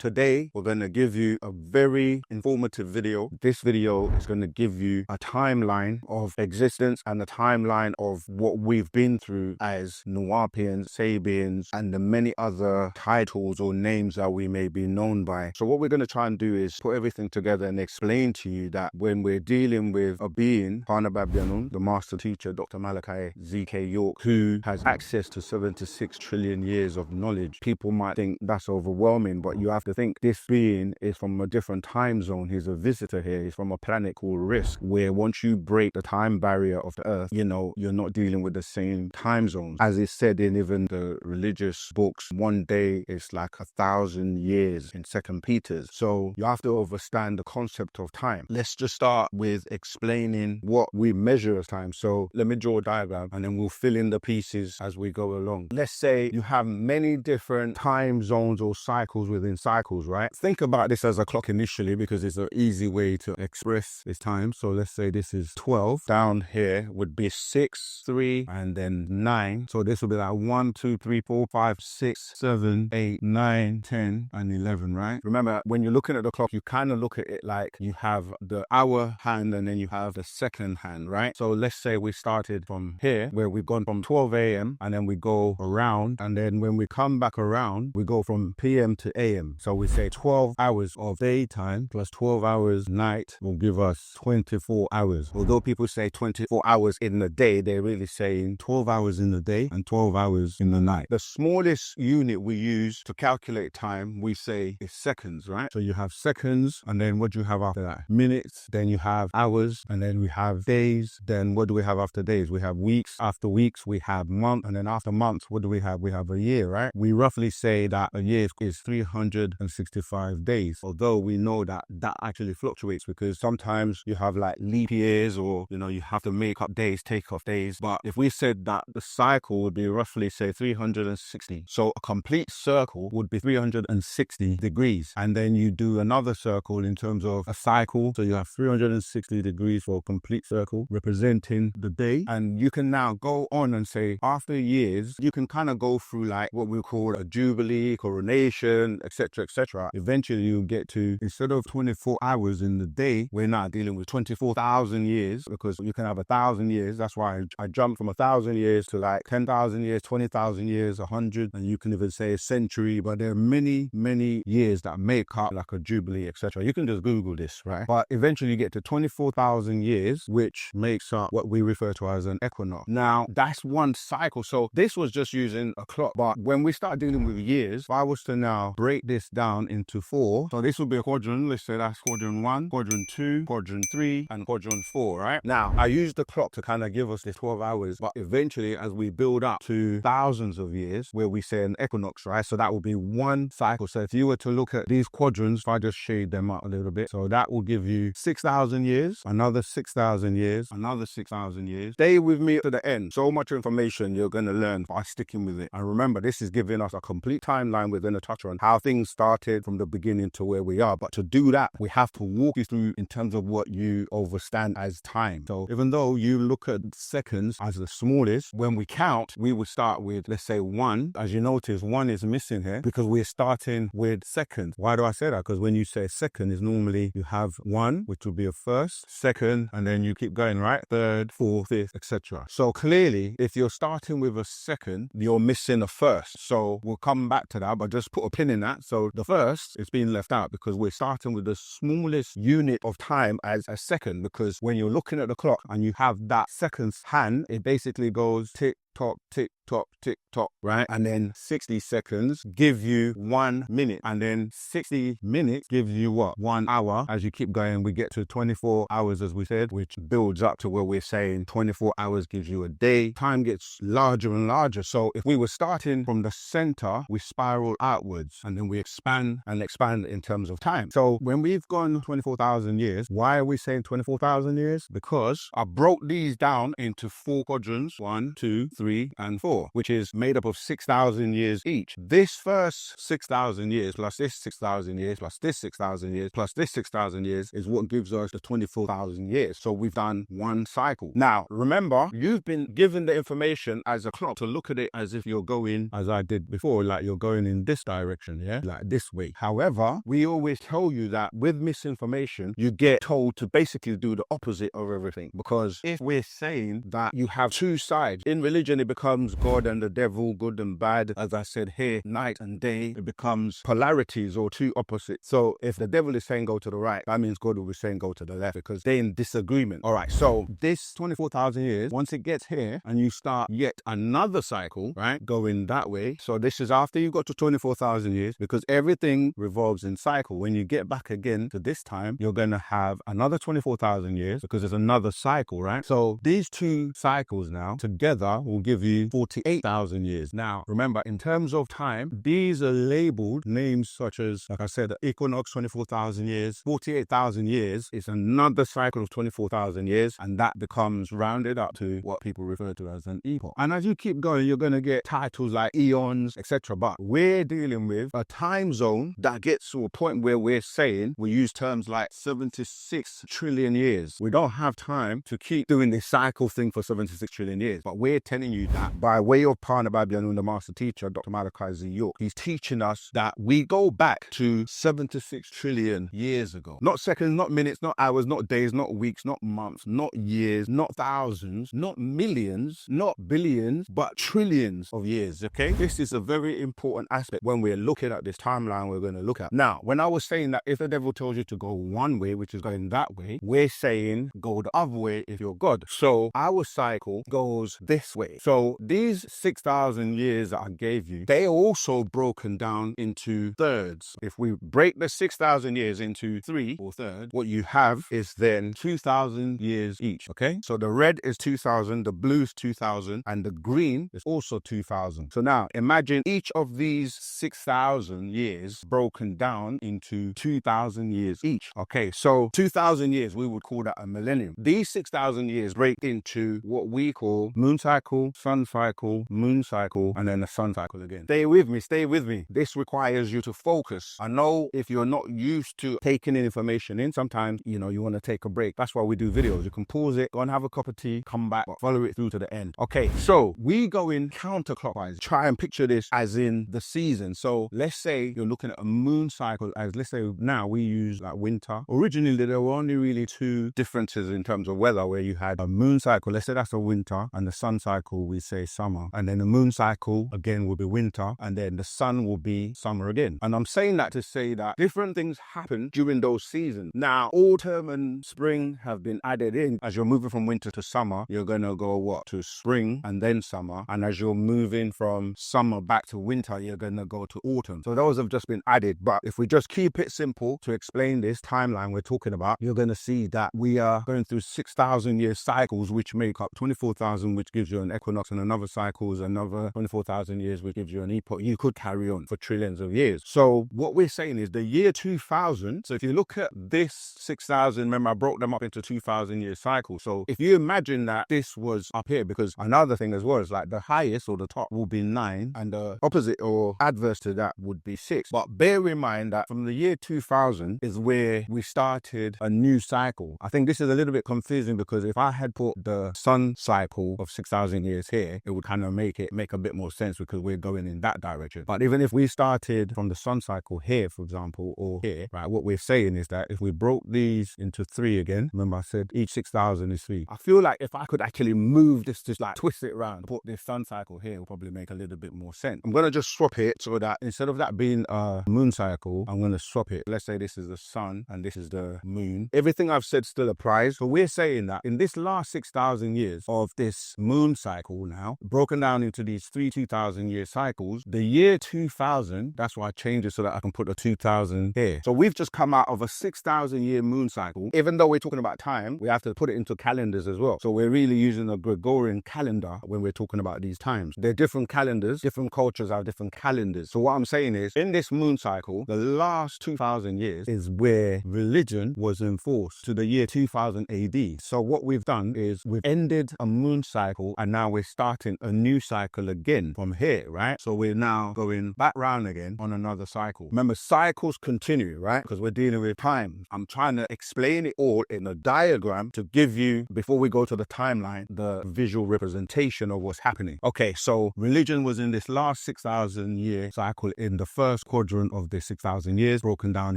Today, we're going to give you a very informative video. This video is going to give you a timeline of existence and a timeline of what we've been through as Nuwaupians, Sabians, and the many other titles or names that we may be known by. So what we're going to try and do is put everything together and explain to you that when we're dealing with a being, Anun, the master teacher, Dr. Malachi Z.K. York, who has access to 76 trillion years of knowledge, people might think that's overwhelming, but you have to think this being is from a different time zone. He's a visitor here. He's from a planet called Risk, where once you break the time barrier of the Earth, you know, you're not dealing with the same time zones. As is said in even the religious books, one day is like 1,000 years in 2 Peter's. So you have to understand the concept of time. Let's just start with explaining what we measure as time. So let me draw a diagram and then we'll fill in the pieces as we go along. Let's say you have many different time zones or cycles within cycles, right? Think about this as a clock initially because it's an easy way to express this time. So let's say this is 12. Down here would be 6, 3, and then 9. So this will be like 1, 2, 3, 4, 5, 6, 7, 8, 9, 10, and 11, right? Remember, when you're looking at the clock, you kind of look at it like you have the hour hand and then you have the second hand, right? So let's say we started from here where we've gone from 12 a.m. and then we go around, and then when we come back around, we go from p.m. to a.m. So we say 12 hours of daytime plus 12 hours night will give us 24 hours. Although people say 24 hours in the day, they're really saying 12 hours in the day and 12 hours in the night. The smallest unit we use to calculate time, we say is seconds, right? So you have seconds, and then what do you have after that? Minutes, then you have hours, and then we have days. Then what do we have after days? We have weeks. After weeks, we have months, and then after months, what do we have? We have a year, right? We roughly say that a year is 365 days, although we know that that actually fluctuates because sometimes you have like leap years, or you know, you have to make up days, take off days. But if we said that the cycle would be roughly say 360, so a complete circle would be 360 degrees, and then you do another circle in terms of a cycle, so you have 360 degrees for a complete circle representing the day. And you can now go on and say after years you can kind of go through like what we call a jubilee, coronation, etc, etc. Eventually you get to, instead of 24 hours in the day, we're now dealing with 24,000 years, because you can have 1,000 years. That's why I jumped from 1,000 years to like 10,000 years, 20,000 years, 100, and you can even say a century. But there are many years that make up like a jubilee, etc. You can just Google this, right? But eventually you get to 24,000 years, which makes up what we refer to as an equinox. Now that's one cycle. So this was just using a clock, but when we start dealing with years, if I was to now break this down into 4, so this would be a quadrant. Let's say that's quadrant 1, quadrant 2, quadrant 3, and quadrant 4, right? Now I use the clock to kind of give us this 12 hours, but eventually as we build up to thousands of years, where we say an equinox, right? So that will be one cycle. So if you were to look at these quadrants, if I just shade them out a little bit, so that will give you 6,000 years, another 6,000 years, another 6,000 years. Stay with me to the end. So much information you're going to learn by sticking with it. And remember, this is giving us a complete timeline. We're going to touch on how things started from the beginning to where we are. But to do that, we have to walk you through in terms of what you understand as time. So even though you look at seconds as the smallest, when we count, we would start with, let's say 1. As you notice, 1 is missing here because we're starting with seconds. Why do I say that? Because when you say second, is normally you have 1, which will be a first, second, and then you keep going, right? Third, fourth, fifth, etc. So clearly, if you're starting with a second, you're missing a first. So we'll come back to that, but just put a pin in that. So the first is being left out because we're starting with the smallest unit of time as a second, because when you're looking at the clock and you have that seconds hand, it basically goes tick tock, tick tock, tick tock, right? And then 60 seconds give you 1 minute, and then 60 minutes gives you what? 1 hour. As you keep going, we get to 24 hours, as we said, which builds up to where we're saying 24 hours gives you a day. Time gets larger and larger. So if we were starting from the center, we spiral outwards, and then we expand and expand in terms of time. So when we've gone 24,000 years, why are we saying 24,000 years? Because I broke these down into 4 quadrants, 1, 2, 3, 3, and 4, which is made up of 6,000 years each. This first 6,000 years plus this 6,000 years plus this 6,000 years plus this 6,000 years is what gives us the 24,000 years. So we've done one cycle. Now, remember, you've been given the information as a clock to look at it as if you're going, as I did before, like you're going in this direction, yeah, like this way. However, we always tell you that with misinformation, you get told to basically do the opposite of everything. Because if we're saying that you have two sides, in religion it becomes God and the devil, good and bad. As I said here, night and day, it becomes polarities or two opposites. So if the devil is saying go to the right, that means God will be saying go to the left, because they're in disagreement. All right, so this 24,000 years, once it gets here and you start yet another cycle, right, going that way. So this is after you got to 24,000 years, because everything revolves in cycle. When you get back again to this time, you're going to have another 24,000 years, because there's another cycle, right? So these two cycles now together will give you 48,000 years. Now, remember, in terms of time, these are labeled names such as, like I said, the equinox, 24,000 years, 48,000 years is another cycle of 24,000 years, and that becomes rounded up to what people refer to as an epoch. And as you keep going, you're going to get titles like eons, etc. But we're dealing with a time zone that gets to a point where we're saying, we use terms like 76 trillion years. We don't have time to keep doing this cycle thing for 76 trillion years. But we're telling you that by way of Partner by Anun, the master teacher, Dr. Malachi Z. York, he's teaching us that we go back to 76 trillion years ago. Not seconds, not minutes, not hours, not days, not weeks, not months, not years, not thousands, not millions, not billions, but trillions of years, okay? This is a very important aspect when we're looking at this timeline we're going to look at. Now, when I was saying that if the devil tells you to go one way, which is going that way, we're saying go the other way if you're God. So our cycle goes this way. So these 6,000 years that I gave you, they are also broken down into thirds. If we break the 6,000 years into 3 or thirds, what you have is then 2,000 years each, okay? So the red is 2,000, the blue is 2,000, and the green is also 2,000. So now imagine each of these 6,000 years broken down into 2,000 years each. Okay, so 2,000 years, we would call that a millennium. These 6,000 years break into what we call moon cycle, sun cycle, moon cycle, and then the sun cycle again. Stay with me, stay with me. This requires you to focus. I know if you're not used to taking in information in, sometimes, you know, you want to take a break. That's why we do videos. You can pause it, go and have a cup of tea, come back, but follow it through to the end. Okay, so we go in counterclockwise. Try and picture this as in the season. So let's say you're looking at a moon cycle as, let's say now we use like winter. Originally, there were only really two differences in terms of weather, where you had a moon cycle, let's say that's a winter, and the sun cycle, we say summer. And then the moon cycle again will be winter, and then the sun will be summer again. And I'm saying that to say that different things happen during those seasons. Now, autumn and spring have been added in. As you're moving from winter to summer, you're going to go what? To spring and then summer. And as you're moving from summer back to winter, you're going to go to autumn. So those have just been added. But if we just keep it simple to explain this timeline we're talking about, you're going to see that we are going through 6,000 year cycles, which make up 24,000, which gives you an equinox, and another cycle is another 24,000 years, which gives you an epoch. You could carry on for trillions of years. So what we're saying is the year 2000. So if you look at this 6,000, remember I broke them up into 2,000 year cycles. So if you imagine that this was up here, because another thing as well is like the highest or the top will be 9, and the opposite or adverse to that would be 6. But bear in mind that from the year 2000 is where we started a new cycle. I think this is a little bit confusing, because if I had put the sun cycle of 6,000 years here, it would kind of make a bit more sense, because we're going in that direction. But even if we started from the sun cycle here, for example, or here, right, what we're saying is that if we broke these into 3 again, remember I said each 6,000 is 3. I feel like if I could actually move this, just like twist it around, put this sun cycle here, will probably make a little bit more sense. I'm going to just swap it so that instead of that being a moon cycle, I'm going to swap it. Let's say this is the sun and this is the moon. Everything I've said still applies. So we're saying that in this last 6,000 years of this moon cycle now, broken down into these 3 2,000 year cycles, the year 2000, that's why I changed it so that I can put the 2000 here. So we've just come out of a 6,000 year moon cycle. Even though we're talking about time, we have to put it into calendars as well. So we're really using a Gregorian calendar when we're talking about these times. They're different calendars, different cultures have different calendars. So what I'm saying is, in this moon cycle, the last 2,000 years is where religion was enforced to the year 2000 AD. So what we've done is we've ended a moon cycle and now we're starting a new cycle again from here, right? So we're now going back round again on another cycle. Remember, cycles continue, right? Because we're dealing with time. I'm trying to explain it all in a diagram to give you, before we go to the timeline, the visual representation of what's happening. Okay, so religion was in this last 6,000 year cycle, in the first quadrant of the 6,000 years, broken down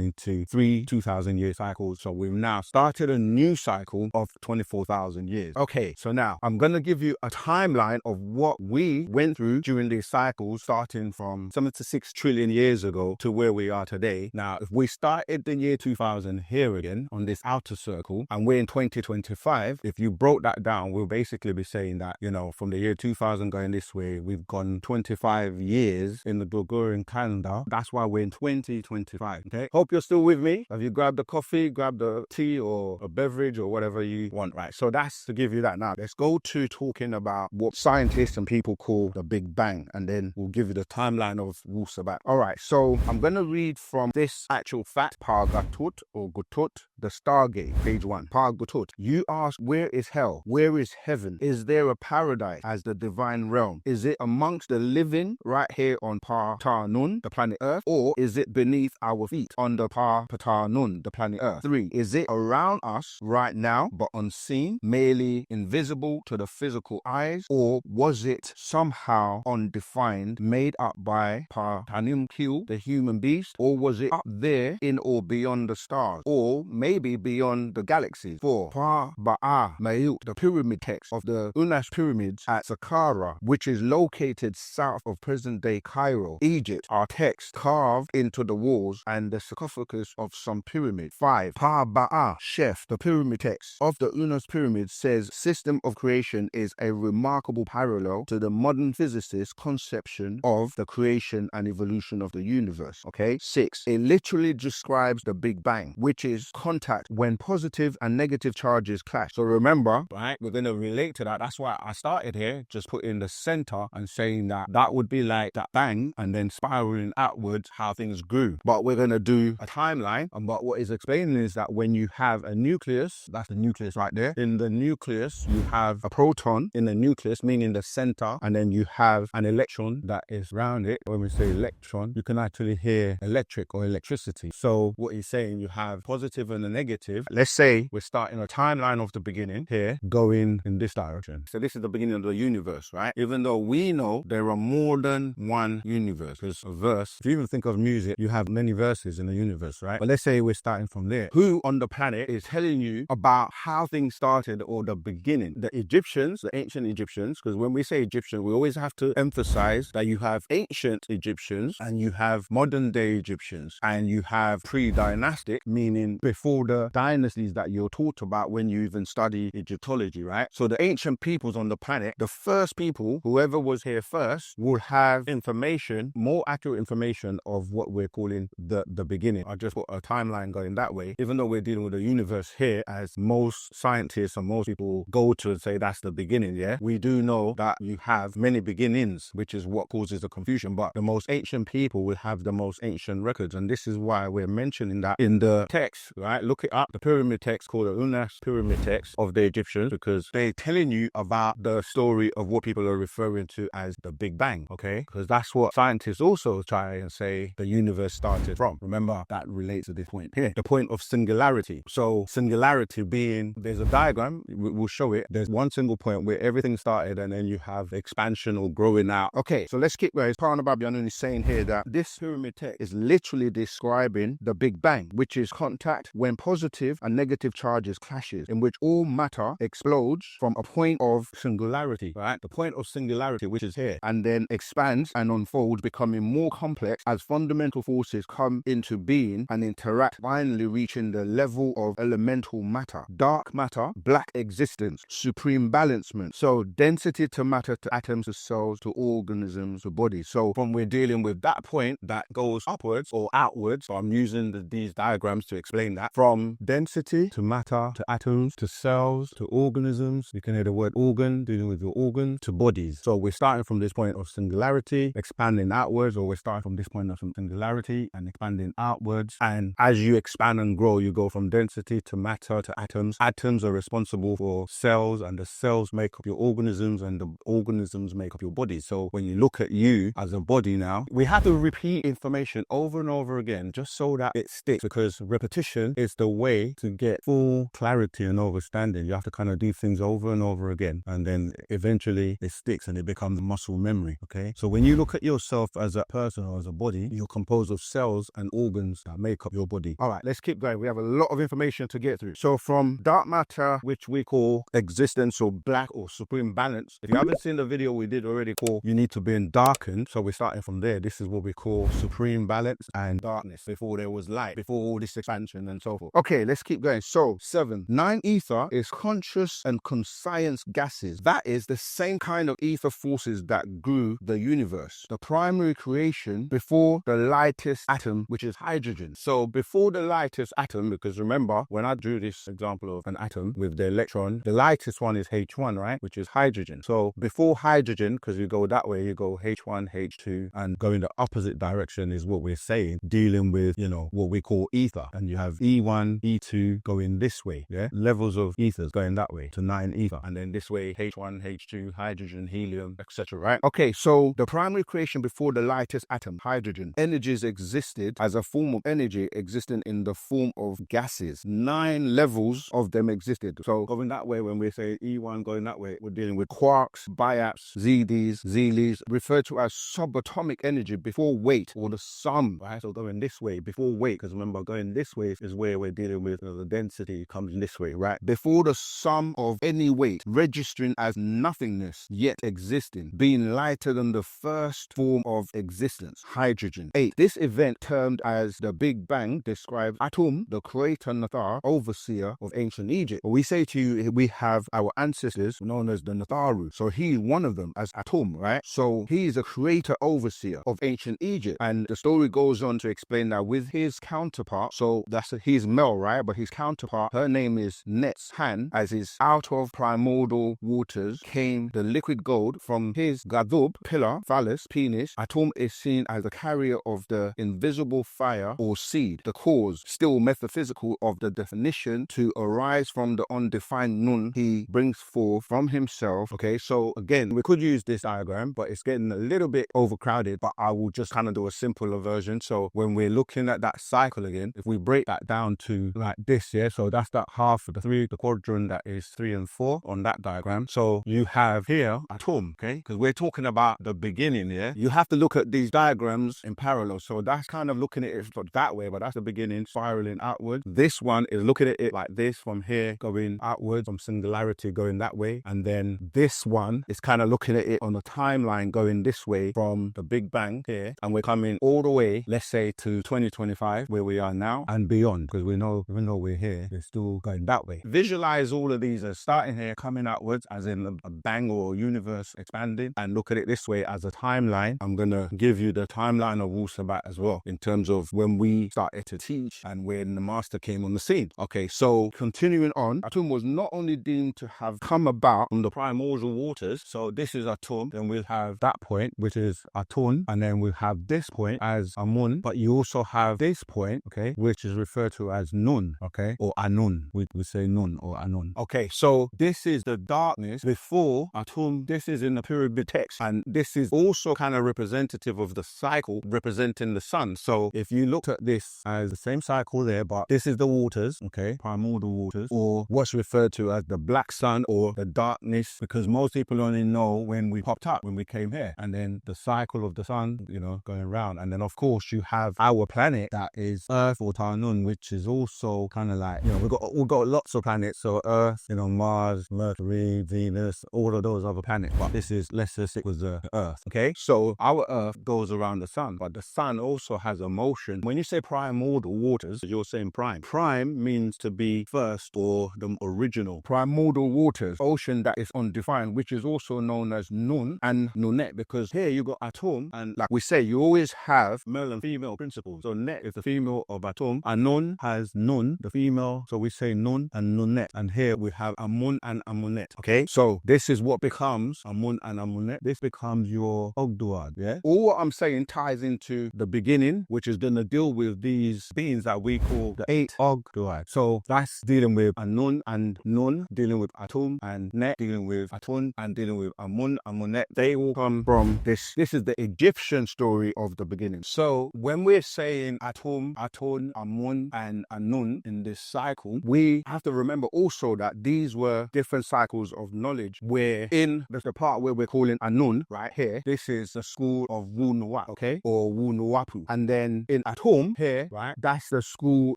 into 3 2,000 year cycles. So we've now started a new cycle of 24,000 years. Okay, so now I'm going to give you a timeline of what we went through during these cycles, starting from 76 trillion years ago to where we are today. Now, if we started the year 2000 here again on this outer circle, and we're in 2025, if you broke that down, we'll basically be saying that, you know, from the year 2000 going this way, we've gone 25 years in the Gregorian calendar. That's why we're in 2025. Okay, hope you're still with me. Have you grabbed a coffee, grabbed a tea or a beverage or whatever you want, right? So that's to give you that. Now let's go to talking about what scientists and people call the Big Bang, and then we'll give you the timeline of Wusabat. All right, so I'm going to read from this actual fact, Pargatut or Gutut, the Stargate, page 1. Pargatut, you ask, where is hell? Where is heaven? Is there a paradise as the divine realm? Is it amongst the living right here on Anun, the planet Earth, or is it beneath our feet on the Anun, the planet Earth? 3, is it around us right now but unseen, merely invisible to the physical eyes, or was it somehow undefined, made up by Patanimkil, the human beast, or was it up there in or beyond the stars, or maybe beyond the galaxies? 4, Ba'a Mayut, the pyramid text of the Unas pyramids at Saqqara, which is located south of present-day Cairo, Egypt, are texts carved into the walls and the sarcophagus of some pyramid. 5, Ba'a Chef, the pyramid text of the Unas pyramids, says system of creation is a remarkable parallel to the modern physicist's conception of the creation and evolution of the universe. Okay. 6, it literally describes the Big Bang, which is contact when positive and negative charges clash. So remember, right, we're going to relate to that. That's why I started here, just putting the center and saying that that would be like that bang and then spiraling outwards how things grew. But we're going to do a timeline, and but what is explaining is that when you have a nucleus, that's the nucleus right there. In the nucleus, you have a proton in the nucleus, meaning the center, and then you have an electron that is around it. When we say electron, you can actually hear electric or electricity. So what he's saying, you have positive and a negative. Let's say we're starting a timeline of the beginning here, going in this direction. So this is the beginning of the universe, right? Even though we know there are more than one universe, because a verse, if you even think of music, you have many verses in the universe, right? But let's say we're starting from there. Who on the planet is telling you about how things started or the beginning? The Egyptians, the ancient Egyptians, because when we say Egyptian, we always have to emphasize that you have ancient Egyptians and you have modern day Egyptians and you have pre-dynastic, meaning before the dynasties that you're taught about when you even study Egyptology, right? So the ancient peoples on the planet, the first people, whoever was here first, will have information, more accurate information of what we're calling the beginning. I just put a timeline going that way, even though we're dealing with a universe here, as most scientists and most people go to and say that's the beginning, yeah? We do know that you have many beginnings, which is what causes the confusion, but the most ancient people will have the most ancient records, and this is why we're mentioning that in the text, right? Look it up, the pyramid text called the Unas pyramid text of the Egyptians, because they're telling you about the story of what people are referring to as the Big Bang, okay? Because that's what scientists also try and say the universe started from. Remember, that relates to this point here, the point of singularity. So singularity being, there's a diagram, we'll show it. There's one single point where everything started and then you have expansion or growing out. Okay, so let's keep going. Anun is saying here that this pyramid text is literally describing the Big Bang, which is contact when positive and negative charges clashes, in which all matter explodes from a point of singularity, right? The point of singularity, which is here, and then expands and unfolds, becoming more complex as fundamental forces come into being and interact, finally reaching the level of elemental matter, dark matter, black existence, supreme balancement. So density to matter, to atoms, to cells, to organisms, to bodies. So from we're dealing with that point that goes upwards or outwards, so I'm using these diagrams to explain that, from from density to matter to atoms to cells to organisms. You can hear the word organ, dealing with your organ, to bodies. So we're starting from this point of singularity, expanding outwards, or we're starting from this point of singularity and expanding outwards. And as you expand and grow, you go from density to matter to atoms. Atoms are responsible for cells, and the cells make up your organisms, and the organisms make up your body. So when you look at you as a body now, we have to repeat information over and over again just so that it sticks, because repetition is the way to get full clarity and understanding. You have to kind of do things over and over again, and then eventually it sticks and it becomes muscle memory. Okay, so when you look at yourself as a person or as a body, you're composed of cells and organs that make up your body. All right, let's keep going. We have a lot of information to get through. So from dark matter, which we call existence or black or supreme balance, if you haven't seen the video we did already called You Need to Be in Darkened, so we're starting from there. This is what we call supreme balance and darkness, before there was light, before all this expansion and so forth. Okay, let's keep going. So 7. 9 ether is conscious and conscience gases. That is the same kind of ether forces that grew the universe. The primary creation before the lightest atom, which is hydrogen. So before the lightest atom, because remember when I drew this example of an atom with the electron, the lightest one is H1, right, which is hydrogen. So before hydrogen, because you go that way, you go H1, H2, and going the opposite direction is what we're saying, dealing with, you know, what we call ether. And you have E1, E2 going this way, yeah, levels of ethers going that way to 9 ether, and then this way H1, H2, hydrogen, helium, etc. Right? Okay, so the primary creation before the lightest atom, hydrogen, energies existed as a form of energy existing in the form of gases. 9 levels of them existed. So going that way, when we say E1 going that way, we're dealing with quarks, biaps, ZDs, Zeelis, referred to as subatomic energy before weight, or the sum, right? So going this way before weight, because remember going this way is where we're dealing with, you know, the density comes in this way, right? Before the sum of any weight, registering as nothingness, yet existing, being lighter than the first form of existence, hydrogen. 8. This event, termed as the Big Bang, describes Atum, the creator Nathar, overseer of ancient Egypt. But we say to you, we have our ancestors known as the Natharu. So he's one of them as Atum, right? So he is a creator overseer of ancient Egypt. And the story goes on to explain that with his counterpart, so he's male, right? But his counterpart, her name is Net's Han, as is out of primordial waters came the liquid gold from his gadub, pillar, phallus, penis. Atum is seen as the carrier of the invisible fire or seed, the cause, still metaphysical, of the definition to arise from the undefined nun he brings forth from himself. Okay, so again, we could use this diagram, but it's getting a little bit overcrowded, but I will just kind of do a simpler version. So when we're looking at that cycle again, if we break that down to like this, yeah, so that's that half of the quadrant that is 3 and 4 on that diagram. So you have here Atum, okay, because we're talking about the beginning, yeah. You have to look at these diagrams in parallel. So that's kind of looking at it that way, but that's the beginning, spiraling outwards. This one is looking at it like this, from here going outwards, from singularity going that way. And then this one is kind of looking at it on a timeline going this way from the Big Bang here, and we're coming all the way, let's say, to 2025, where we are now, and beyond, because we know, even though we're here, we're still going that way. Visualize all of these as starting here, coming outwards, as in a bang or universe expanding, and look at it this way as a timeline. I'm going to give you the timeline of Wu Sabat as well, in terms of when we started to teach and when the master came on the scene. Okay, so continuing on, Atum was not only deemed to have come about from the primordial waters, so this is Atum, then we'll have that point, which is Atun, and then we'll have this point as Amun, but you also have this point, okay, which is referred to as Nun, okay, or Anun. We say Nun or Anun. Okay, so this is the darkness before Atum. This is in the pyramid text, and this is also kind of representative of the cycle representing the sun. So if you looked at this as the same cycle there, but this is the waters, okay, primordial waters, or what's referred to as the black sun or the darkness, because most people only know when we popped up, when we came here, and then the cycle of the sun, you know, going around. And then of course you have our planet that is Earth or Tanun, which is also kind of like, you know, we've got lots of planets. So Earth, you know, Mars, Mercury, Venus, all of those other planets. But this is, let's just stick with the Earth. Okay, so our Earth goes around the sun, but the sun also has a motion. When you say primordial waters, you're saying prime. Prime means to be first or the original. Primordial waters, ocean that is undefined, which is also known as Nun and Nunet, because here you got Atum, and like we say, you always have male and female principles. So Net is the female of Atum, Anun has as Nun, the female. So we say Nun and Nunet. And here we have Amun and Amunet. Okay, so this is what becomes Amun and Amunet. This becomes your Ogdoad. Yeah, all what I'm saying ties into the beginning, which is going to deal with these beings that we call the 8 Ogdoad. So that's dealing with Anun and Nun, dealing with Atum and Net, dealing with Atun, and dealing with Amun, Amunet. They all come from this. This is the Egyptian story of the beginning. So when we're saying Atum, Atun, Amun, and Anun in this cycle, we have to remember also that these were different cycles of knowledge. Where in the part where we're calling Anun, right here, this is the school of Wunuwap, okay, or Wunuwapu. And then in Atum here, right, that's the school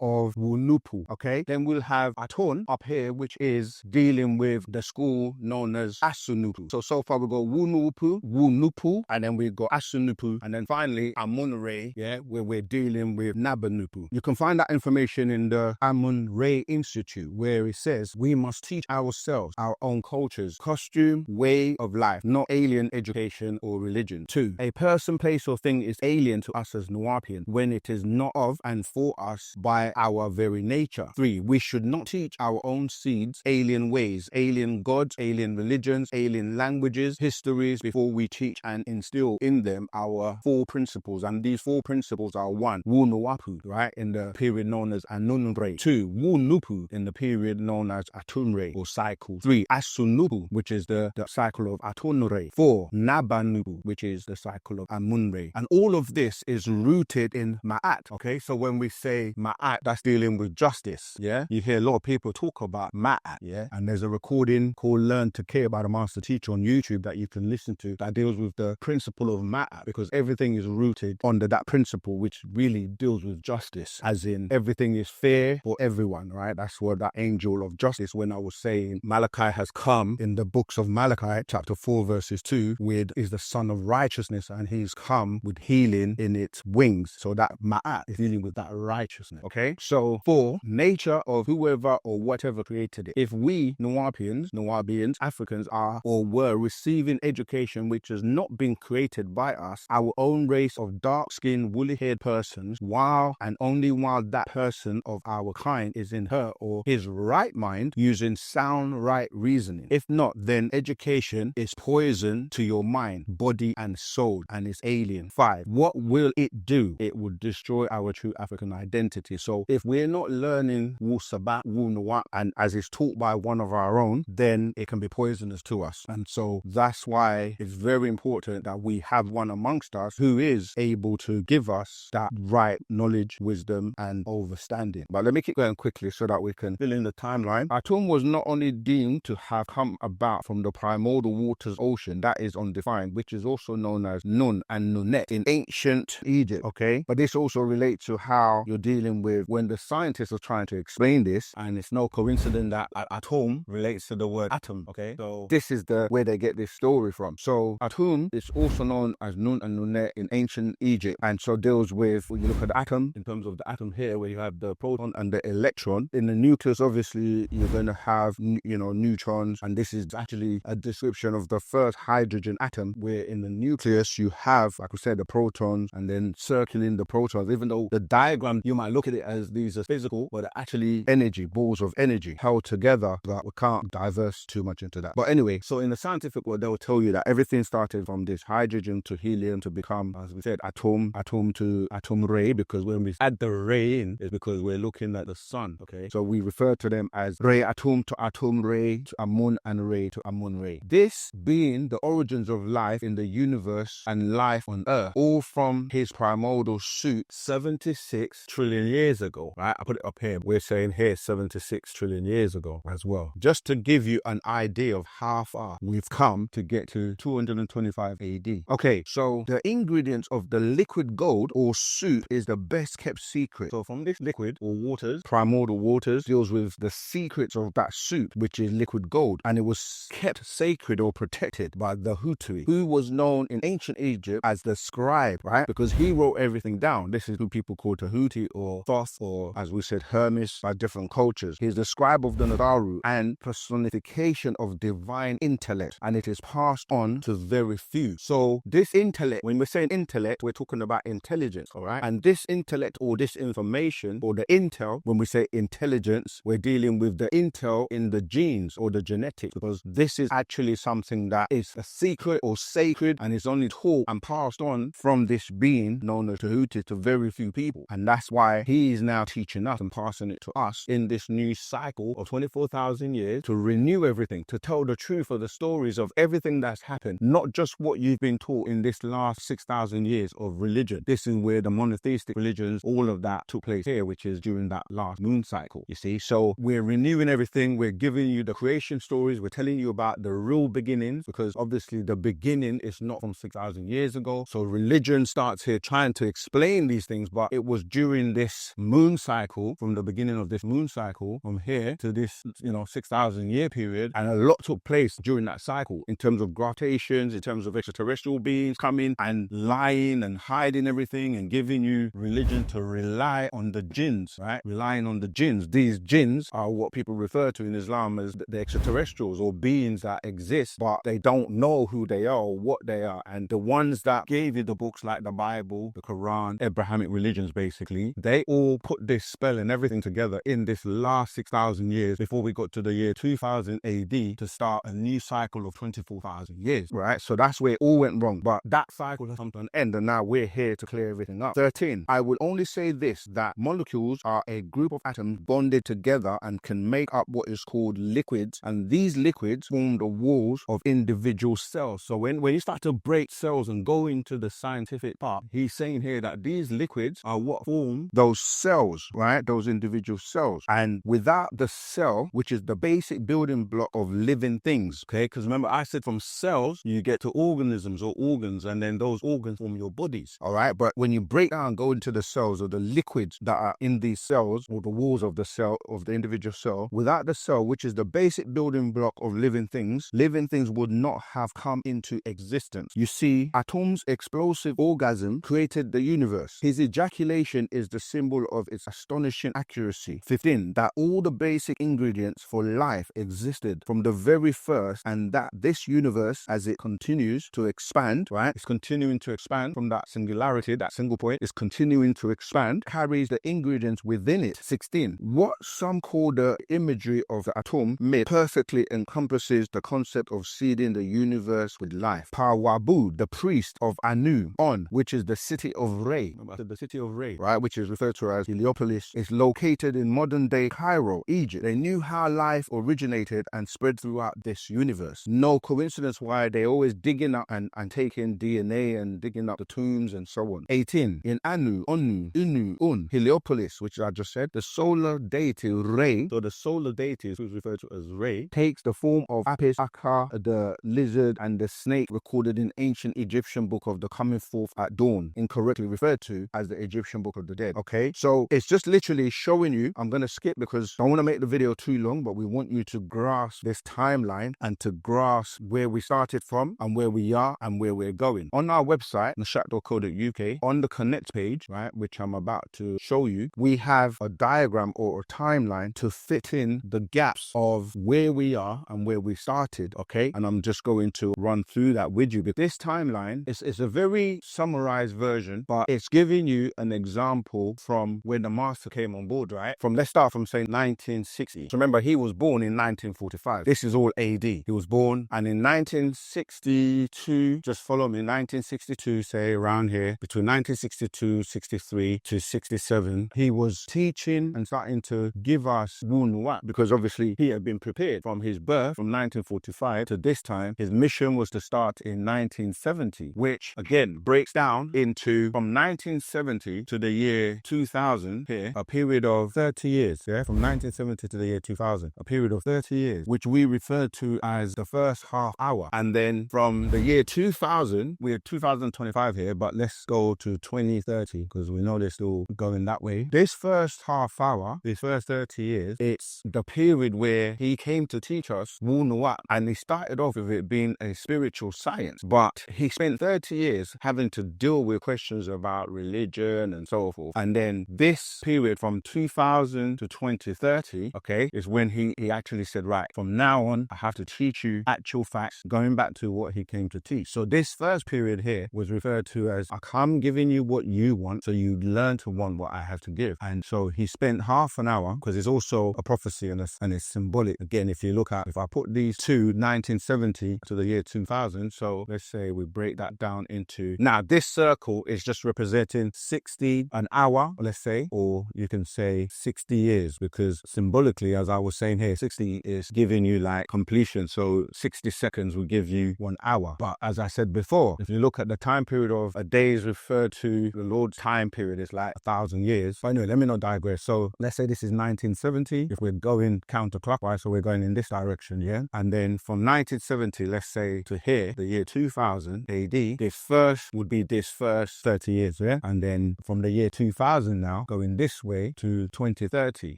of Wunupu, okay. Then we'll have Atun up here, which is dealing with the school known as Asunupu. So far we got Wunupu, and then we got Asunupu, and then finally AMUN-RE, yeah, where we're dealing with Nabanupu. You can find that information in the AMUN-RE Institute, where it says we must teach ourselves our own cultures, costume, way of life, not alien education or religion. 2. A person, place, or thing is alien to us as Nuwaupian when it is not of and for us by our very nature. 3. We should not teach our own seeds alien ways, alien gods, alien religions, alien languages, histories before we teach and instill in them our 4 principles. And these 4 principles are: 1. Wunuwapu, right, in the period known as Anun-RE. 2. Wunupu, in the period known as Atun-RE or cycle. 3. Asunupu, which is the cycle of Atun-RE. 4. Nabanupu, which is the cycle of AMUN-RE. And all of this is rooted in Ma'at, okay? So when we say Ma'at, that's dealing with justice, yeah? You hear a lot of people talk about Ma'at, yeah? And there's a recording called Learn to Care by the Master Teacher on YouTube that you can listen to that deals with the principle of Ma'at, because everything is rooted under that principle, which really deals with justice, as in everything is fair for everyone, right? That's what that angel of justice, when I was saying Malachi has come in the books of Malachi, chapter 4, verses 2, with is the son of righteousness, and he's come with healing in its wings. So that Ma'at is dealing with that righteousness, okay? So 4, nature of whoever or whatever created it. If we Nuwaubians, Africans are or were receiving education which has not been created by us, our own race of dark-skinned, woolly-haired persons, while and only while that person of our kind is in her or his right mind, using sound right reasoning. If not, then education is poison to your mind, body, and soul, and is alien. 5. What will it do? It will destroy our true African identity. So if we're not learning Wu Sabat, Wu Nuwaup, and as is taught by one of our own, then it can be poisonous to us. And so that's why it's very important that we have one amongst us who is able to give us that right knowledge, wisdom, and understanding. But let me keep going quickly so that we can fill in the timeline. Atum was not only deemed to have come about from the primordial waters ocean that is undefined, which is also known as Nun and Nunet in ancient Egypt, okay? But this also relates to how you're dealing with when the scientists are trying to explain this, and it's no coincidence that Atum relates to the word atom, okay? So this is where they get this story from. So Atum is also known as Nun and Nunet in ancient Egypt, and so deals with, when you look at the atom, in terms of the atom here, where you have the proton and the electron. In the nucleus, obviously, you're going to have, neutrons, and this is actually a description of the first hydrogen atom, where in the nucleus you have, like I said, the protons, and then circling the protons, even though the diagram, you might look at it as these are physical, but they're actually energy, balls of energy held together, that we can't diverse too much into that. But anyway, so in the scientific world, they'll tell you that everything started from this hydrogen to helium to become, as we said, atom to Atum-RE, because when we add the Re in, it's because we're looking at the sun, okay? So we refer to them as Re Atum to Atum-RE to Amun, and Re to Amun-RE. This being the origins of life in the universe and life on Earth, all from his primordial suit 76 trillion years ago, right? I put it up here. We're saying here 76 trillion years ago as well. Just to give you an idea of how far we've come to get to 225 AD. Okay, so the ingredients of the liquid gold or suit is the best kept secret. So from this liquid or waters, primordial waters, deals with the secrets of that suit, which is liquid gold, and it was kept sacred or protected by the Hutu, who was known in ancient Egypt as the scribe, right? Because he wrote everything down. This is who people call Tahuti or Thoth, or as we said, Hermes by different cultures. He's the scribe of the Nadaru and personification of divine intellect, and it is passed on to very few. So this intellect, when we're saying intellect, we're talking about intelligence, all right? And this intellect or this information information or the intel. When we say intelligence, we're dealing with the intel in the genes or the genetics, because this is actually something that is a secret or sacred and is only taught and passed on from this being known as Tahuti to very few people. And that's why he is now teaching us and passing it to us in this new cycle of 24,000 years to renew everything, to tell the truth of the stories of everything that's happened, not just what you've been taught in this last 6,000 years of religion. This is where the monotheistic religions, all of that took place here, which is during that last moon cycle, you see. So we're renewing everything. We're giving you the creation stories. We're telling you about the real beginnings, because obviously the beginning is not from 6,000 years ago. So religion starts here trying to explain these things, but it was during this moon cycle, from the beginning of this moon cycle, from here to this, 6,000 year period. And a lot took place during that cycle in terms of gravitations, in terms of extraterrestrial beings coming and lying and hiding everything and giving you religion to rely on the jinns, right? Relying on the jinns. These jinns are what people refer to in Islam as the extraterrestrials, or beings that exist, but they don't know who they are or what they are. And the ones that gave you the books like the Bible, the Quran, Abrahamic religions, basically, they all put this spell and everything together in this last 6,000 years before we got to the year 2000 AD to start a new cycle of 24,000 years, right? So that's where it all went wrong. But that cycle has come to an end, and now we're here to clear everything up. 13. I will only say this, that molecules are a group of atoms bonded together and can make up what is called liquids, and these liquids form the walls of individual cells. So when you start to break cells and go into the scientific part, he's saying here that these liquids are what form those cells, right? Those individual cells. And without the cell, which is the basic building block of living things, okay? Because remember, I said from cells, you get to organisms or organs, and then those organs form your bodies, all right? But when you break down, go into the cells or the liquids that are in these cells or the walls of the cell, of the individual cell, without the cell, which is the basic building block of living things would not have come into existence. You see, Atum's explosive orgasm created the universe. His ejaculation is the symbol of its astonishing accuracy. 15. That all the basic ingredients for life existed from the very first, and that this universe, as it continues to expand, right? It's continuing to expand from that singularity, that single point, is continuing to expand, carries the ingredients within it. 16. What some call the imagery of the Atum myth perfectly encompasses the concept of seeding the universe with life. Pawabu, the priest of Anun, which is the city of Re, the city of Re, right, which is referred to as Heliopolis, is located in modern-day Cairo, Egypt. They knew how life originated and spread throughout this universe. No coincidence why they always digging up and taking DNA and digging up the tombs and so on. 18. In Anu, Onu, Unu, Un, Heliopolis, which I just said, the solar deity Re, so the solar deity is referred to as Re, takes the form of Apis, Aka, the lizard, and the snake recorded in ancient Egyptian book of the coming forth at dawn, incorrectly referred to as the Egyptian book of the dead. Okay, so it's just literally showing you. I'm going to skip because I don't want to make the video too long, but we want you to grasp this timeline and to grasp where we started from and where we are and where we're going. On our website, nashat.co.uk, on the connect page, right, which I'm about to show you, we have a diagram or a timeline to fit in the gaps of where we are and where we started, okay? And I'm just going to run through that with you. But this timeline is a very summarized version, but it's giving you an example from when the master came on board, right? Let's start from say 1960. So remember, he was born in 1945. This is all AD. He was born, and in 1962, just follow me, 1962, say around here, between 1962, 63 to 67, he was teaching and starting to give us Nuwaupian, because obviously he had been prepared from his birth from 1945 to this time. His mission was to start in 1970, which again breaks down into from 1970 to the year 2000 here, a period of 30 years, yeah, from 1970 to the year 2000, a period of 30 years, which we refer to as the first half hour. And then from the year 2000, we're 2025 here, but let's go to 2030 because we know they're still going that way. This first half hour, this first 30 years, it's the period where he came to teach us Nuwaupian, and he started off with it being a spiritual science, but he spent 30 years having to deal with questions about religion and so forth. And then this period from 2000 to 2030, okay, is when he actually said, right, from now on, I have to teach you actual facts, going back to what he came to teach. So this first period here was referred to as, I'm giving you what you want, so you learn to want what I have to give. And so he spent half an hour, because it's also a prophecy and it's symbolic. Again, if you look at, if I put these two, 1970 to the year 2000, so let's say we break that down into, now this circle is just representing 60 an hour, let's say, or you can say 60 years, because symbolically, as I was saying here, 60 is giving you like completion. So 60 seconds will give you 1 hour. But as I said before, if you look at the time period of a day is referred to the Lord's time period, it's like 1,000 years. But anyway, let me not digress. So let's say this is 1970. If we're going counterclockwise, so we're going in this direction, yeah? And then from 1970, let's say to here, the year 2000 AD, this first would be this first 30 years, yeah? And then from the year 2000 now, going this way to 2030.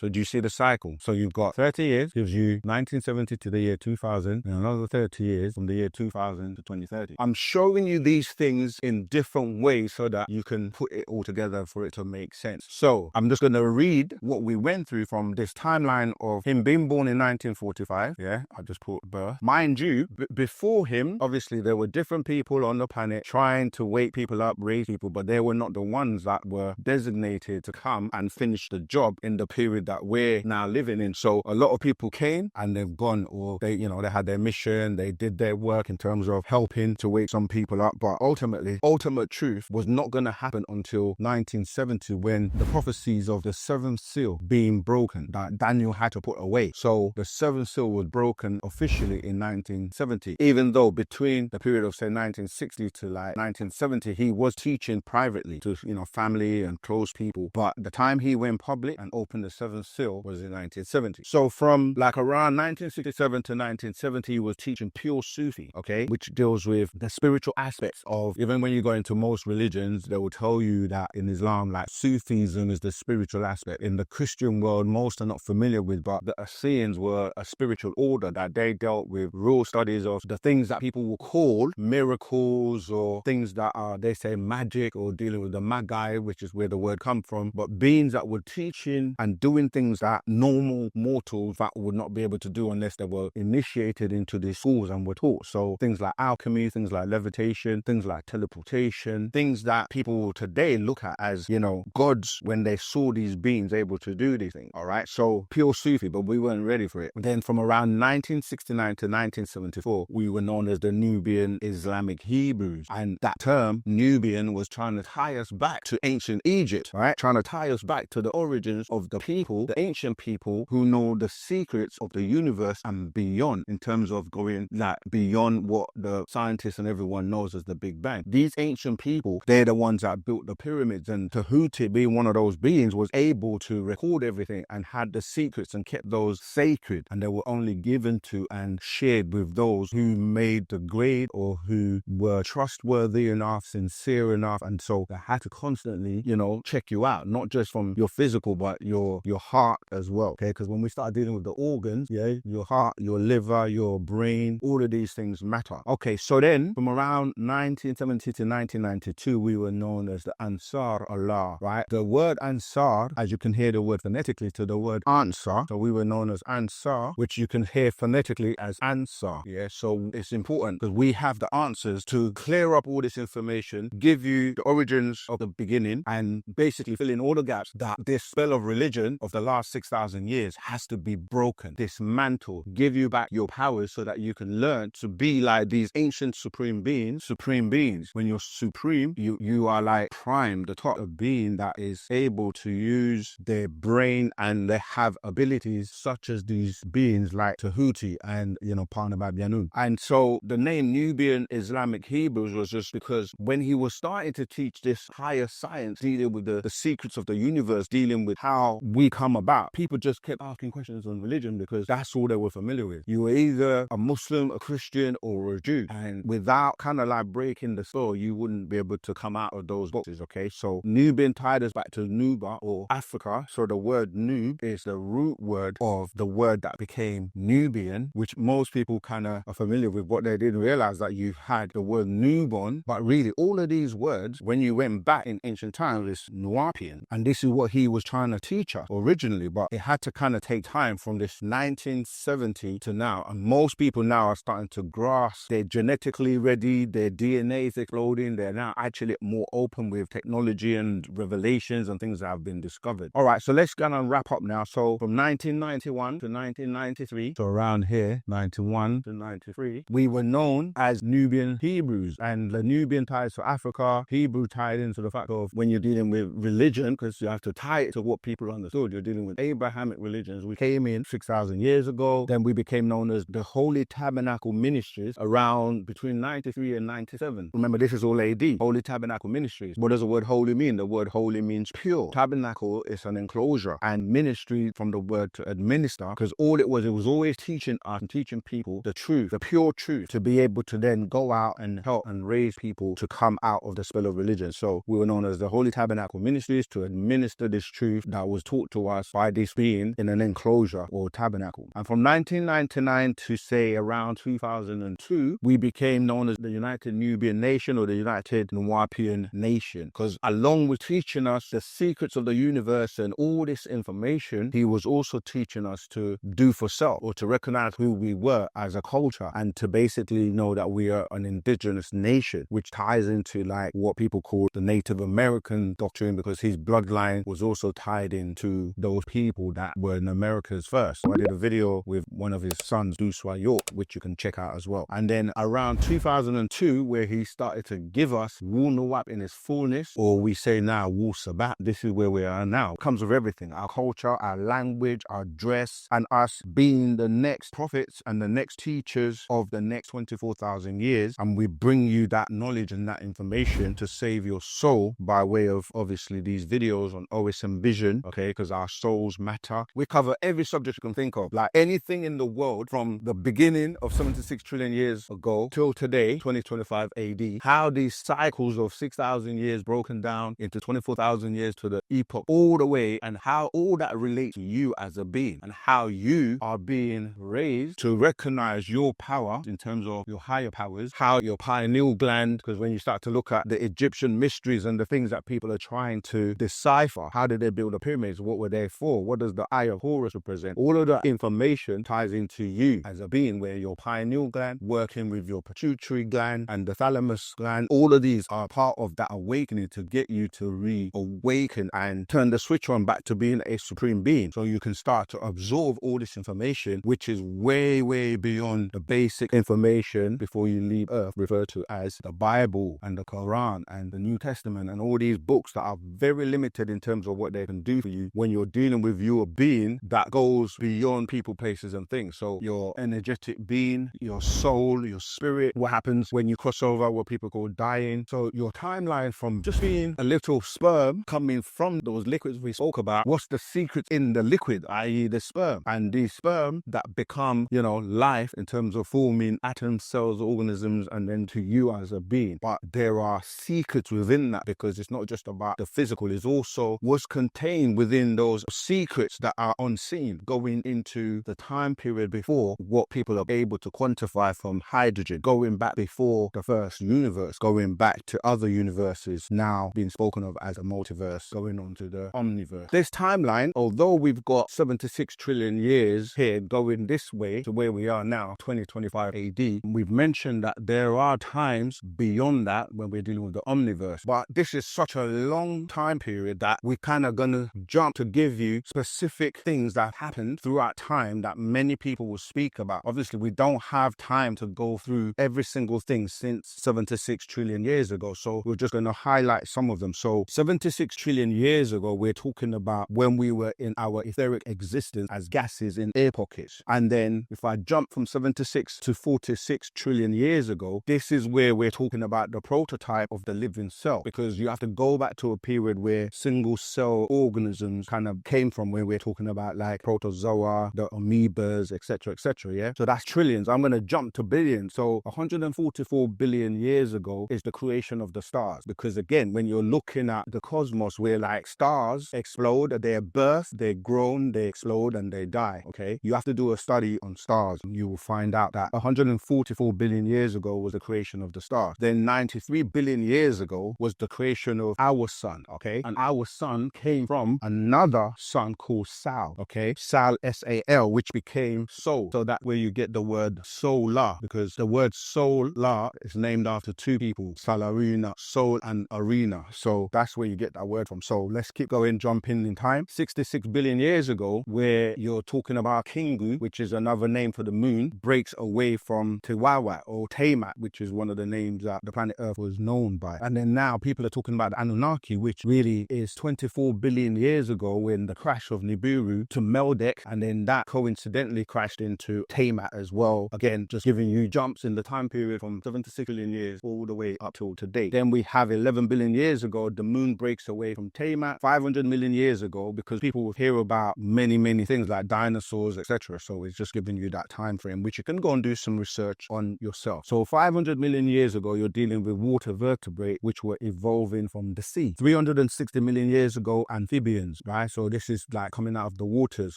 So do you see the cycle? So you've got 30 years, gives you 1970 to the year 2000, and another 30 years from the year 2000 to 2030. I'm showing you these things in different ways so that you can put it all together for it to make sense. So I'm just going to read what we went through from this timeline of him being born in 1945. Yeah, I just put birth. Mind you, before him, obviously there were different people on the planet trying to wake people up, raise people, but they were not the ones that were designated to come and finish the job in the period that we're now living in. So a lot of people came and they've gone, or they, you know, they had their mission, they did their work in terms of helping to wake some people up. But ultimately, ultimate truth was not going to happen until 1970, when the prophecies of the seventh seal being broken that Daniel had to put away. So the seventh seal was broken officially in 1970, even though between the period of say 1960 to like 1970, he was teaching privately to, you know, family and close people. But the time he went public and opened the seventh seal was in 1970. So from like around 1967 to 1970, he was teaching pure Sufi, okay, which deals with the spiritual aspects of, even when you go into most religions, they will tell you that in Islam, like Sufism is the spiritual aspect. In the Christian world, most are not familiar with, but the Essenes were a spiritual order that they dealt with real studies of the things that people will call miracles, or things that are, they say, magic, or dealing with the Magi, which is where the word come from, but beings that were teaching and doing things that normal mortals that would not be able to do unless they were initiated into these schools and were taught. So things like alchemy, things like levitation, things like teleportation, things that people today look at as, you know, gods when they saw these beings able to do these things. All right, so pure Sufi, but we weren't ready for it. Then from around 1969 to 1974, we were known as the Nubian Islamic Hebrews, and that term Nubian was trying to tie us back to ancient Egypt, right? Trying to tie us back to the origins of the people, the ancient people who know the secrets of the universe and beyond, in terms of going like beyond what the scientists and everyone knows as the Big Bang. These ancient people, they're the ones that built the pyramids, and Tahuti, being one of those beings, was able to record everything and had the secrets and kept those sacred, and they were only given to and shared with those who made the grade, or who were trustworthy enough, sincere enough. And so they had to constantly, you know, check you out, not just from your physical, but your heart as well, okay? Because when we start dealing with the organs, yeah, your heart, your liver, your brain, all of these things matter. Okay, so then from around 1970 to 1992, we were known as the Ansar Allah, right? The word Ansar, as you can hear the word phonetically to the word answer, so we were known as Ansar, which you can hear phonetically as Ansar, yeah? So it's important because we have the answers to clear up all this information, give you the origins of the beginning, and basically fill in all the gaps that this spell of religion of the last 6,000 years has to be broken, dismantled, give you back your powers so that you can learn to be like these ancient supreme beings. Supreme beings, when you're supreme, you are like prime, the top of being that is able to use their brain, and they have abilities such as these beings like Tahuti and, you know, Anun. And so the name Nubian Islamic Hebrews was just because when he was starting to teach this higher science, dealing with the secrets of the universe, dealing with how we come about, people just kept asking questions on religion because that's all they were familiar with. You were either a Muslim, a Christian, or a Jew, and without kind of like breaking the spell, you wouldn't be able to come out of those boxes, okay? So Nubian tied us back to Nuba, or Africa. So the word Nub is the root word of the word that became Nubian, which most people kind of are familiar with. What they didn't realize that you had the word newborn, but really all of these words, when you went back in ancient times, is Nuwaupian, and this is what he was trying to teach us originally. But it had to kind of take time from this 1970 to now, and most people now are starting to grasp. They're genetically ready, their DNA is exploding, they're now actually more open with technology and revelations and different things that have been discovered. All right, so let's go and wrap up now. So from 1991 to 1993, so around here, 91 to 93, we were known as Nubian Hebrews, and the Nubian ties to Africa, Hebrew tied into the fact of when you're dealing with religion, because you have to tie it to what people understood. You're dealing with Abrahamic religions. We came in 6,000 years ago. Then we became known as the Holy Tabernacle Ministries around between 93 and 97. Remember, this is all AD, Holy Tabernacle Ministries. What does the word holy mean? The word holy means pure. Tabernacle is an enclosure, and ministry from the word to administer, because all it was always teaching us and teaching people the truth, the pure truth, to be able to then go out and help and raise people to come out of the spell of religion. So we were known as the Holy Tabernacle Ministries to administer this truth that was taught to us by this being in an enclosure or tabernacle. And from 1999 to say around 2002, we became known as the United Nubian Nation or the United Nuwaupian Nation, because along with teaching us the secrets of the universe and all this information, he was also teaching us to do for self, or to recognize who we were as a culture, and to basically know that we are an indigenous nation, which ties into like what people call the Native American doctrine, because his bloodline was also tied into those people that were in America's first. So I did a video with one of his sons, Duswa York, which you can check out as well. And then around 2002, where he started to give us Wu Nawab in its fullness, or we say now Wu Sabat, this is where we are now. It comes with everything: our culture, our language, our dress, and us being the next prophets and the next teachers of the next 24,000 years. And we bring you that knowledge and that information to save your soul by way of obviously these videos on OSM Vision, okay, because our souls matter. We cover every subject you can think of, like anything in the world from the beginning of 76 trillion years ago till today, 2025 AD, how these cycles of 6,000 years broken down into 24,000 years to the epoch all the way, and how all that relates to you as a being, and how you are being raised to recognize your power in terms of your higher powers, how your pineal gland, because when you start to look at the Egyptian mysteries and the things that people are trying to decipher, how did they build the pyramids, what were they for, what does the eye of Horus represent, all of that information ties into you as a being, where your pineal gland working with your pituitary gland and the thalamus gland, all of these are part of that awakening to get you to reawaken and turn the switch on back to being a supreme being, so you can start to absorb all this information, which is way, way beyond the basic information before you leave earth, referred to as the Bible and the Quran and the New Testament, and all these books that are very limited in terms of what they can do for you when you're dealing with your being that goes beyond people, places, and things. So your energetic being, your soul, your spirit, what happens when you cross over what people call dying. So your timeline from just being a little sperm coming from those liquids we spoke about, what's the secret in the liquid, i.e. the sperm, and these sperm that become, you know, life in terms of forming atoms, cells, organisms, and then to you as a being. But there are secrets within that, because it's not just about the physical, it's also what's contained within those secrets that are unseen, going into the time period before what people are able to quantify, from hydrogen, going back before the first universe, going back to other universes now being spoken of as a multiverse, going on to the omniverse. This timeline, although we've got 76 trillion years here going this way to where we are now, 2025 AD, we've mentioned that there are times beyond that when we're dealing with the omniverse. But this is such a long time period that we're kind of going to jump to give you specific things that happened throughout time that many people will speak about. Obviously, we don't have time to go through every single thing since 76 trillion years ago. So we're just going to highlight some of them. So 76 trillion years ago, we're talking about when we were in our etheric existence as gases in air pockets. And then if I jump from 76 to 46 trillion years ago, this is where we're talking about the prototype of the living cell, because you have to go back to a period where single cell organisms kind of came from, where we're talking about like protozoa, the amoebas, etc., etc. Yeah, so that's trillions. I'm going to jump to billions. So 144 billion years ago is the creation of the stars, because again, when you're looking at the cosmos, where like stars explode, they're birthed, they're grown, they explode, and they die. Okay, you have to do a study on stars, and you will find out that 144 billion years ago was the creation of the stars. Then 93 billion years ago was the creation of our sun. Okay, and our sun came from another sun called Sal. Okay, Sal, S-A-L, which became Sol. So that's where you get the word solar, because the word solar is named after two people, Salarina, Sol and Arena. So that's where you get that word from. So let's keep going, jumping in time. 66 billion years ago, where you're talking about Kingu, which is another name for the moon, breaks away from Tiwawa or Tiamat, which is one of the names that the planet Earth was known by. And then now people are talking about the Anunnaki, which really is 24 billion years ago when the crash of Nibiru to Meldek, and then that coincidentally crashed into Tiamat as well. Again, just giving you jumps in the time period from 76 billion years all the way up till today. Then we have 11 billion years ago, the moon breaks away from Tiamat. 500 million years ago, because people will hear about many things like dinosaurs, etc. So it's just giving you that time frame, which you can go and do some research on yourself. So 500 million years ago, you're dealing with water vertebrate, which were evolving from the sea. 360 million years ago, amphibians, right? So this is like coming out of the waters,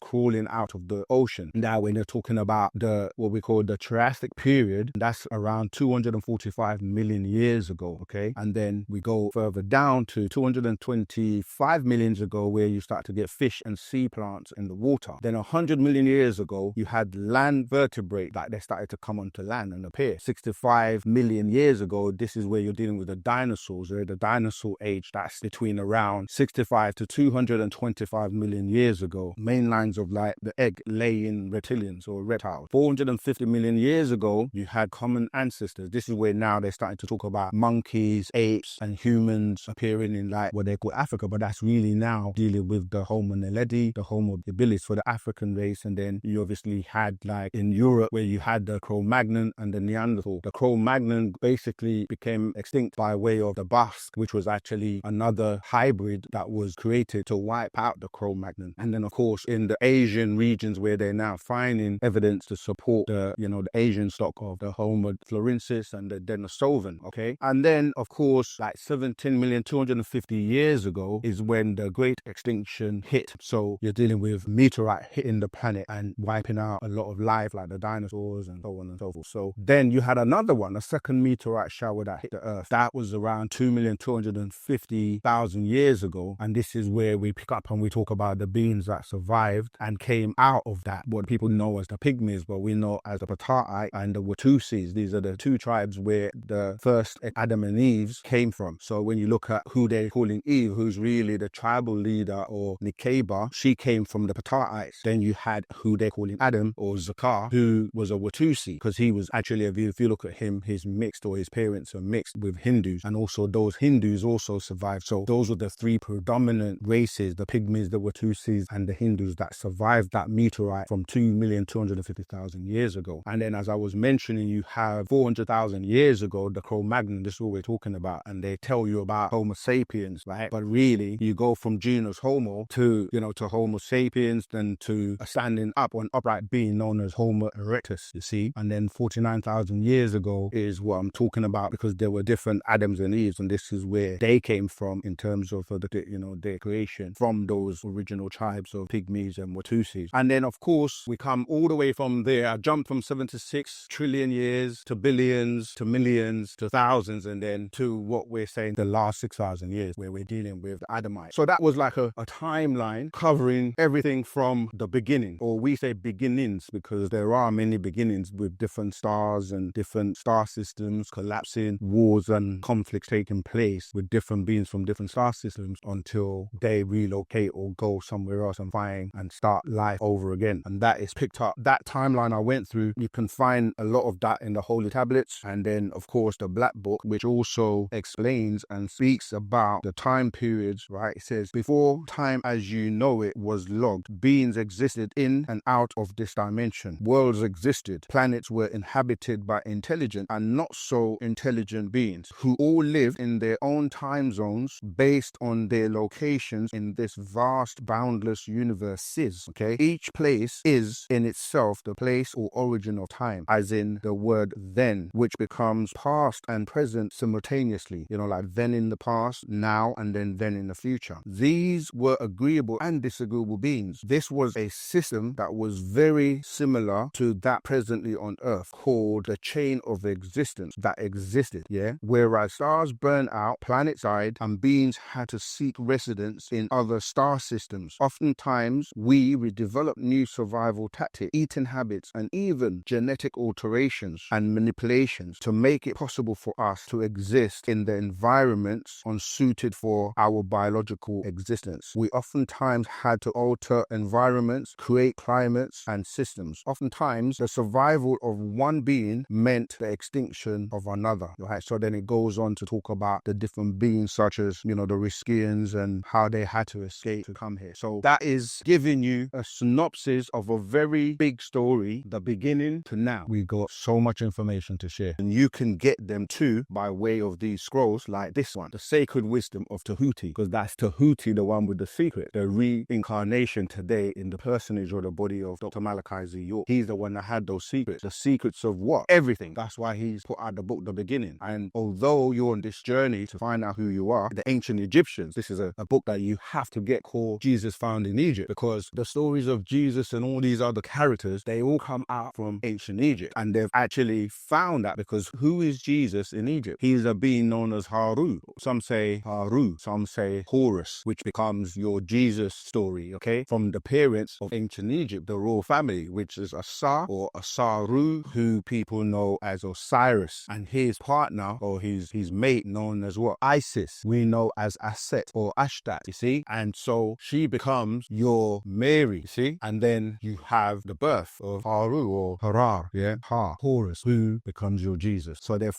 crawling out of the ocean. Now, when they're talking about what we call the Triassic period, that's around 245 million years ago, okay? And then we go further down to 225 million years ago, where you start to get fish and sea plants in the water. Then 100 million years ago, you had land vertebrate, like they started to come onto land and appear. 65 million years ago, this is where you're dealing with the dinosaurs, or the dinosaur age. That's between around 65 to 225 million years ago. Main lines of like the egg-laying reptilians or reptiles. 450 million years ago, you had common ancestors. This is where now they're starting to talk about monkeys, apes, and humans appearing in like what they call Africa, but that's really now dealing with the Homo naledi, the Homo habilis for the African race. And then you obviously had like in Europe where you had the Cro-Magnon and the Neanderthal. The Cro-Magnon basically became extinct by way of the Basque, which was actually another hybrid that was created to wipe out the Cro-Magnon. And then of course in the Asian regions where they're now finding evidence to support the, the Asian stock of the Homo florensis and the Denisovan, okay? And then of course like 17,250 years ago is when the great extinction hit. So you're dealing with meteorite hitting the planet and wiping out a lot of life like the dinosaurs and so on and so forth. So then you had another one, a second meteorite shower that hit the Earth. That was around 2,250,000 years ago. And this is where we pick up and we talk about the beings that survived and came out of that, what people know as the Pygmies, but we know as the Pata'ite and the Watusis. These are the two tribes where the first Adam and Eve came from. So when you look at who they're calling Eve, who's really the tribal leader, or Nikeba, she came from the Pataites. Then you had who they're calling Adam or Zakar, who was a Watusi, because he was actually, if you look at him, he's mixed, or his parents are mixed with Hindus, and also those Hindus also survived. So those were the three predominant races, the Pygmies, the Watusis, and the Hindus, that survived that meteorite from 2,250,000 years ago. And then as I was mentioning, you have 400,000 years ago, the Cro-Magnon, this is what we're talking about, and they tell you about Homo sapiens, right? But really, you go from genus Homo to, to Homo sapiens, then to a standing up or an upright being known as Homo erectus, you see? And then 49,000 years ago is what I'm talking about, because there were different Adams and Eves, and this is where they came from in terms of their creation from those original tribes of Pygmies and Watusis. And then of course we come all the way from there. I jumped from 76 trillion years to billions to millions to thousands, and then to what we're saying the last 6,000 years, where we're dealing with the Adamites. So that was like a timeline covering everything from the beginning, or we say beginnings, because there are many beginnings with different stars and different star systems collapsing, wars and conflicts taking place with different beings from different star systems until they relocate or go somewhere else and find and start life over again. And that is picked up. That timeline I went through, you can find a lot of that in the Holy Tablets, and then of course the Black Book, which also explains and speaks about the time periods, right? It says, before time as you know it was logged, beings existed in and out of this dimension. Worlds existed. Planets were inhabited by intelligent and not so intelligent beings who all lived in their own time zones based on their locations in this vast, boundless universe. Okay? Each place is in itself the place or origin of time, as in the word then, which becomes past and present simultaneously. Like then in the past, now, and then in the future. These were agreeable and disagreeable beings. This was a system that was very similar to that presently on Earth, called the chain of existence that existed, yeah? Whereas stars burn out, planets died, and beings had to seek residence in other star systems. Oftentimes, we develop new survival tactics, eating habits, and even genetic alterations and manipulations to make it possible for us to exist in the environments unsuited for our biological existence. We oftentimes had to alter environments, create climates and systems. Oftentimes, the survival of one being meant the extinction of another. Right? So then it goes on to talk about the different beings, such as, the Riskians, and how they had to escape to come here. So that is giving you a synopsis of a very big story, the beginning to now. We've got so much information to share, and you can get them too by way of these scrolls like this one, the Sacred Wisdom of Tahuti, because that's Tahuti, the one with the secret, the reincarnation today in the personage or the body of Dr. Malachi Z. York. He's the one that had those secrets. The secrets of what? Everything. That's why he's put out the book, The Beginning. And although you're on this journey to find out who you are, the ancient Egyptians, this is a book that you have to get, called Jesus Found in Egypt, because the stories of Jesus and all these other characters, they all come out from ancient Egypt. And they've actually found that, because who is Jesus in Egypt? He's a being known as Haru. Some say Haru, some say Horus, which becomes your Jesus story, okay? From the parents of ancient Egypt, the royal family, which is Asa or Asaru, who people know as Osiris, and his partner or his mate known as what? Isis, we know as Aset or Ashtat, you see? And so she becomes your Mary, you see? And then you have the birth of Haru or Harar, yeah? Horus, who becomes your Jesus. So they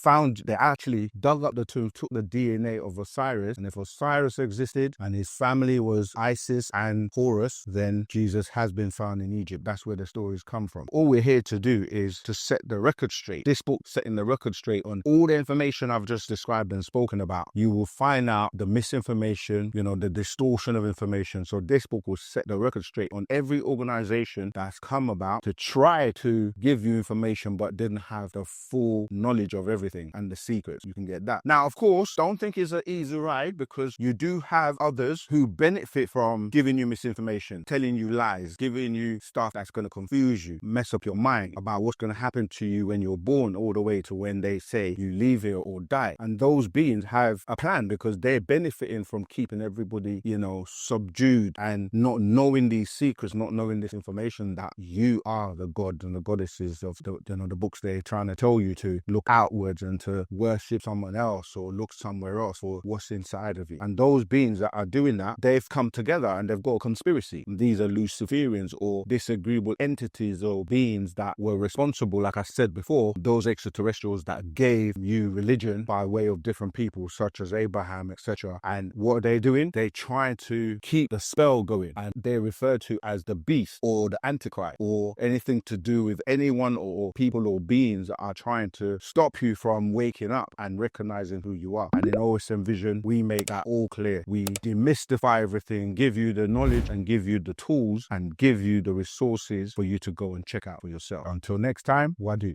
actually dug up the tomb, took the DNA of Osiris, and if Osiris existed and his family was Isis and Horus, then Jesus has been found in Egypt. That's where the stories come from. All we're here to do is to set the record straight. This book setting the record straight on all the information I've just described and spoken about. You will find out the misinformation, the distortion of information. So this book will set the record straight on every organization that's come about to try to give you information but didn't have the full knowledge of everything and the secrets. You can get that. Now, of course, don't think it's an easy ride, because you do have others who benefit from giving you misinformation, telling you lies, giving you stuff that's going to confuse you, mess up your mind about what's going to happen to you when you're born, all the way to when they say you leave here or die. And those beings have a plan, because they're benefiting from keeping everybody, subdued and not knowing these secrets, not knowing this information, that you are the god and the goddesses of the books they're trying to tell you to look outwards and to worship someone else or look somewhere else for what's inside of you. And those beings that are doing that, they've come together and they've got a conspiracy. These are Luciferians or disagreeable entities or beings that were responsible, like I said before, those extraterrestrials that gave you religion by way of different people such as Abraham, etc. And what are they doing? They're trying to keep the spell going, and they're referred to as the beast or the Antichrist, or anything to do with anyone or people or beings that are trying to stop you from waking up and recognizing who you are. And in OSM Vision, we make that all clear. We demystify everything, give you the knowledge and give you the tools and give you the resources for you to go and check out for yourself. Until next time, Wadu.